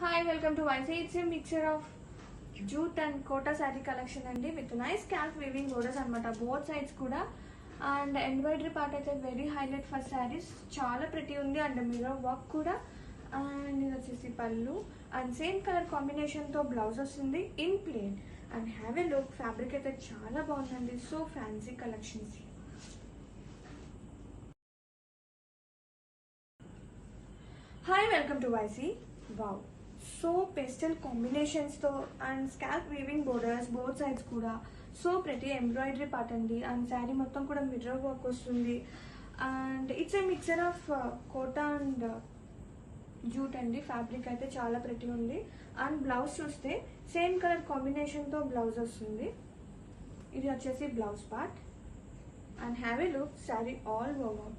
Hi, welcome to YC. It's a mixture of jute and kota saree collection and with nice calf weaving borders anamata both sides kuda and embroidery part aithe very highlight for sarees chaala pretty undi and mirror work kuda and ఇది వచ్చేసి పల్లు and same color combination తో blouse వస్తుంది in plain and have a look fabric అయితే చాలా బాగుందండి so fancy collections. Hi, welcome to YC. Wow, so pastel combinations తో and scalp weaving borders both sides kuda so pretty embroidery part andi and saree మొత్తం కూడా mirror work వస్తుంది and it's a mixture of kota and jute andi fabric అయితే చాలా pretty ఉంది and blouse చూస్తే same color combination తో blouse వస్తుంది. ఇది వచ్చేసి blouse part and have a look saree all over